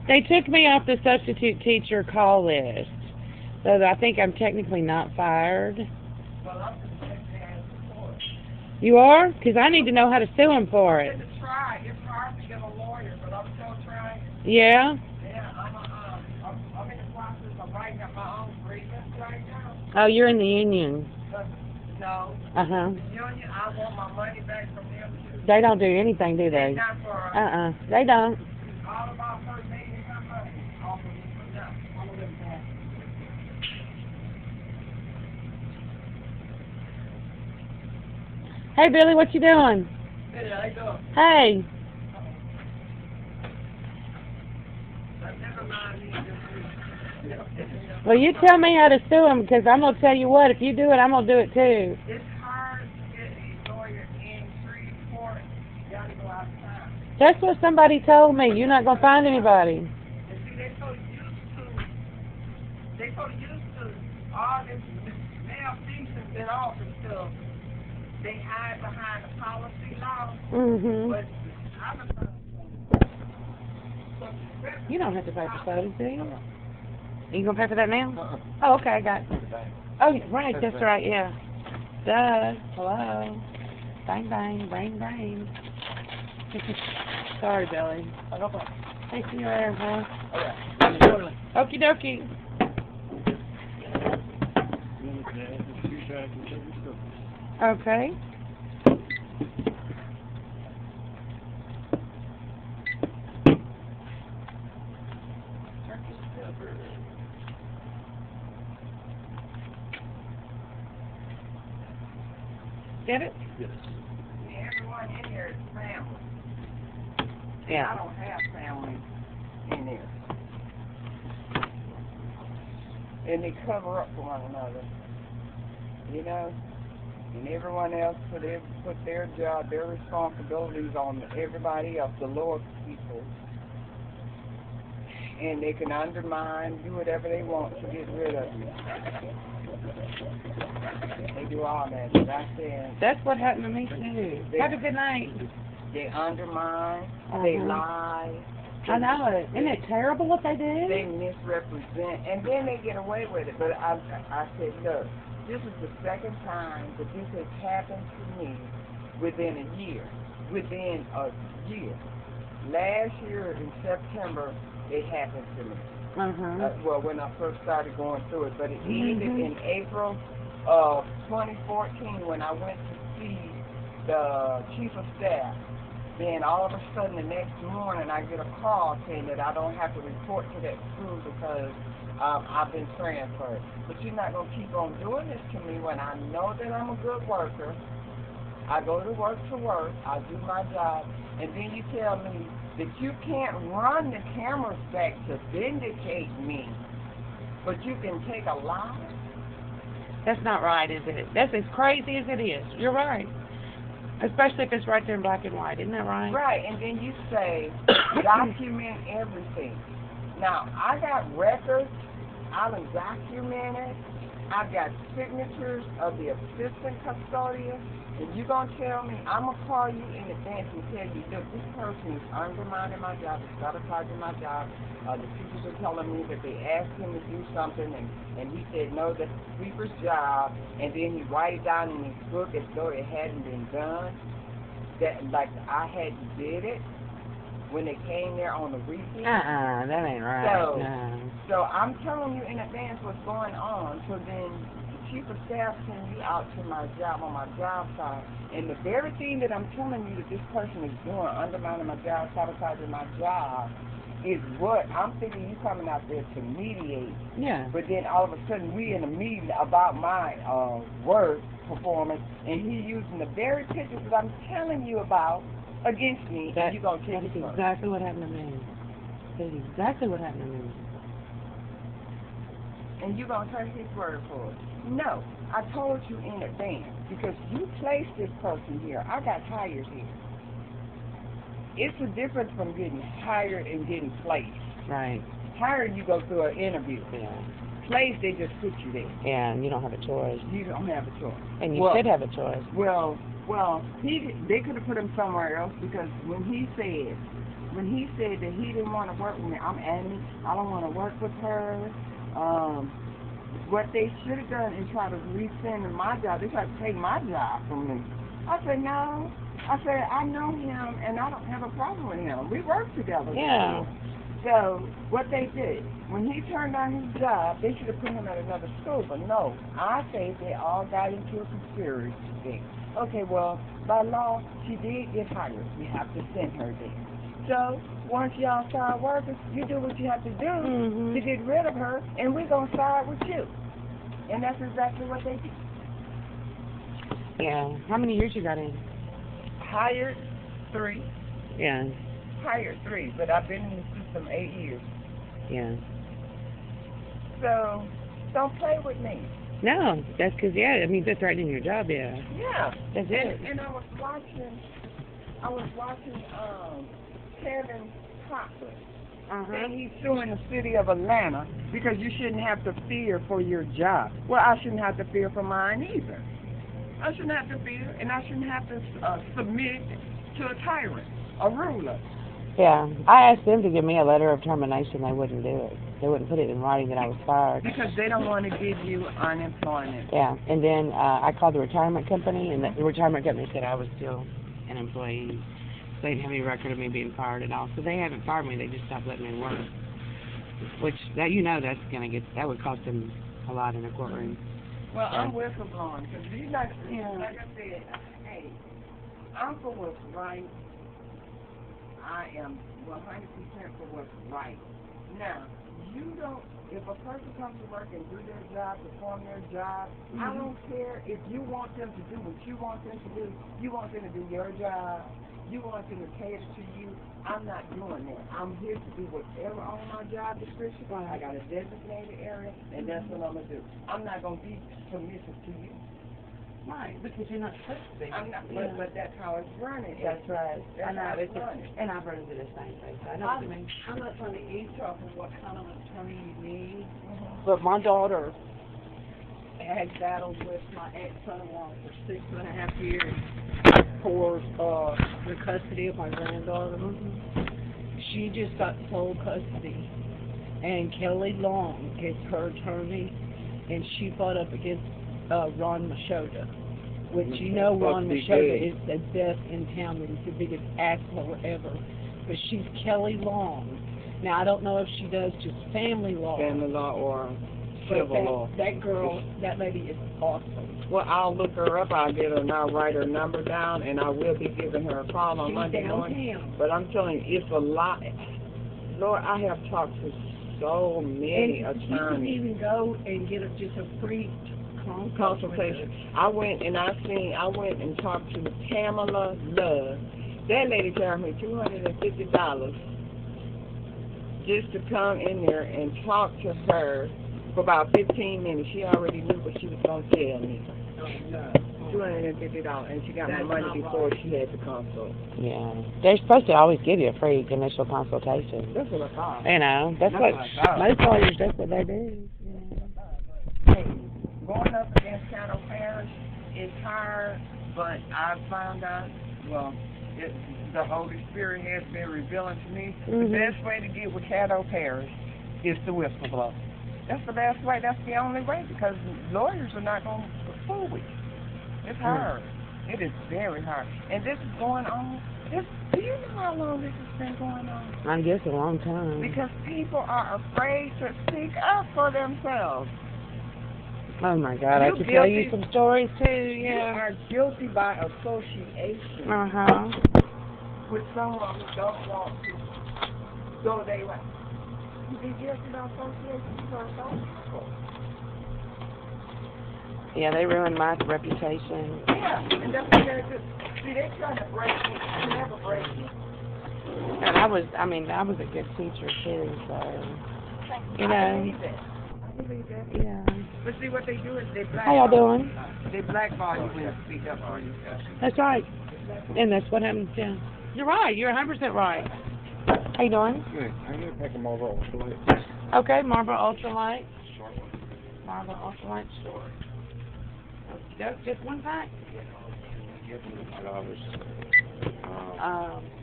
They took me off the substitute teacher call list, so I think I'm technically not fired. Well, I'm just taking the ass for it. You are? Because I need to know how to sue him for I'm it. going to try. It's hard to get a lawyer, but I'm still trying. Yeah? Yeah, I'm in the process of writing up my own grievance right now. Oh, you're in the union. But, no, Uh-huh. the union, I want my money back from them too. They don't do anything, do It's they? not for They don't. all about her making her money off of me. No, I'm gonna live that. Hey, Billy, what you doing? Hey, how you doing? Hey. Never mind me. Well, you tell me how to sue him, because I'm going to tell you what, if you do it, I'm going to do it too. It's hard to get a lawyer in Shreveport. You gotta go out of town. That's what somebody told me. You're not going to find anybody. And see, they so used to all this malfeasance in office stuff. They hide behind the policy law. Mm-hmm. But I'm a You don't have to pay for sodas, do you? Are you going to pay for that now? Uh-uh. Oh, okay, I got it. Oh, right, that's right, yeah. Duh. Hello. Bang, bang, bang, bang. Sorry, Billy. Oh, no problem. Hey, see you later, boy. Okay. Okie dokie. Okay. Get it? Yes. everyone in here is family. I Yeah. don't have family in there. And they cover up for one another. You know? And everyone else put their job, their responsibilities on everybody else, the lower people. And they can undermine, do whatever they want to get rid of you. They do all that. But I said, That's what happened to me too. Have a good night. they undermine, they lie. I know it. Isn't it terrible what they do? They misrepresent, and then they get away with it. But I said, look, this is the second time that this has happened to me within a year. Within a year. Last year in September, it happened to me. Well, when I first started going through it, but it ended in April of 2014 when I went to see the chief of staff. Then all of a sudden the next morning I get a call saying that I don't have to report to that school because I've been transferred. But you're not going to keep on doing this to me when I know that I'm a good worker. I go to work, I do my job, and then you tell me that you can't run the cameras back to vindicate me, but you can take a lie? That's not right, is it? That's as crazy as it is. You're right. Especially if it's right there in black and white. Isn't that right? Right, and then you say, document everything. Now, I got records. I done documented. I've got signatures of the assistant custodian. And you're going to tell me, I'm going to call you in advance and tell you, look, this person is undermining my job, is sabotaging my job. The teachers are telling me that they asked him to do something, and he said, no, that's the sweeper's job. And then he write it down in his book as though it hadn't been done. That, like, I hadn't did it when they came there on the weekend. That ain't right. So, No. so I'm telling you in advance what's going on, so then the chief of staff send you out to my job on my job site, and the very thing that I'm telling you that this person is doing, undermining my job, sabotaging my job, is what I'm thinking you coming out there to mediate. Yeah. But then all of a sudden we in a meeting about my work performance, and he using the very pictures that I'm telling you about against me, and you're going to take That's it first. exactly what happened to me. That's exactly what happened to me. And you're going to take his word for it. No, I told you in advance, because you placed this person here. I got hired here. It's a difference from getting hired and getting placed. Right. Hired, you go through an interview. Yeah. Placed, they just put you there. Yeah, and you don't have a choice. You don't have a choice. And you should have a choice. Well, they could have put him somewhere else, because when he said, when he said that he didn't want to work with me, I'm Annie. I don't want to work with her. What they should have done is try to rescind my job. They tried to take my job from me. I said, no. I said, I know him, and I don't have a problem with him. We work together. Yeah. So, what they did, when he turned down his job, they should have put him at another school. But no, I say they all got into a conspiracy thing. Okay, well, by law, she did get hired. We have to send her there. So, once y'all start working, you do what you have to do to get rid of her, and we're going to side with you. And that's exactly what they did. Yeah. How many years you got in? Hired 3. Yeah. Hired 3, but I've been in the system 8 years. Yeah. So, don't play with me. No, that's because, yeah, I mean, that's threatening your job, yeah. Yeah. That's it. And I was watching Kevin Costner. And he's suing the city of Atlanta because you shouldn't have to fear for your job. Well, I shouldn't have to fear for mine either. I shouldn't have to fear, and I shouldn't have to submit to a tyrant, a ruler. Yeah. I asked them to give me a letter of termination. They wouldn't do it. They wouldn't put it in writing that I was fired. Because they don't want to give you unemployment. Yeah. And then I called the retirement company, and the retirement company said I was still an employee. They didn't have any record of me being fired at all. So they haven't fired me. They just stopped letting me work. Which, that that's going to that would cost them a lot in a courtroom. Well, I'm whistleblowing because like I said, hey, I'm for what's right. I am 100% for what's right. Now, if a person comes to work and do their job, perform their job, I don't care if you want them to do what you want them to do. You want them to do your job. You want them to cater to you. I'm not doing that. I'm here to do whatever on my job description. I got a designated area, and that's what I'm going to do. I'm not going to be submissive to you. Right, because you're not supposed to be. I'm not, but that's how it's running. That's right. That's how it's running. And I've run into the same thing. So I know what you mean. I'm not trying to eavesdrop on what kind of attorney you need, But my daughter, I had battled with my ex-son-in-law for 6.5 years for the custody of my granddaughter. She just got sole custody, and Kelly Long is her attorney, and she fought up against Ron Machota, which Ron Machota is the best in town, and he's the biggest asshole ever. But she's Kelly Long. Now, I don't know if she does just family law. Family law or civil law. That lady is awesome. Well, I'll look her up. I'll get her and I'll write her number down, and I will be giving her a call on Monday morning. But I'm telling you, it's a lot. Lord, I have talked to so many attorneys. You can even go and get just a free consultation. I went and talked to Pamela Love. That lady charged me $250 just to come in there and talk to her for about 15 minutes. She already knew what she was going to tell me. $250, and she got my money before she had to consult. yeah, they're supposed to always give you a free initial consultation. That's what I thought. That's what most lawyers, that's what they do. Hey, going up against Caddo Parish is hard, but I found out, the Holy Spirit has been revealing to me the best way to get with Caddo Parish is to whistleblow. That's the best way. That's the only way, because lawyers are not going to fool with you. It's hard. It is very hard. And this is going on. Do you know how long this has been going on? I guess a long time. Because people are afraid to speak up for themselves. Oh my God, I could tell you some stories too, You are guilty by association with someone who don't want to go their way. You be guilty by association for association. Yeah, they ruined my reputation. Yeah, and that's what they're doing. See, they're trying to break me. They never break me. And I was a good teacher too, so, I believe that. I believe that. Yeah. But see, what they do is they blackball. How y'all doing? They blackball you when you speak up on yourself. That's right. And that's what happens, yeah. You're right. You're 100% right. How you doing? Good. I'm going to pack a Marlboro Ultralight. Okay, Marlboro Ultralight. Marlboro Ultralight, sure. Just one pack? $5.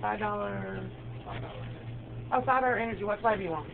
$5 Oh, 5 Hour Energy. What flavor you want?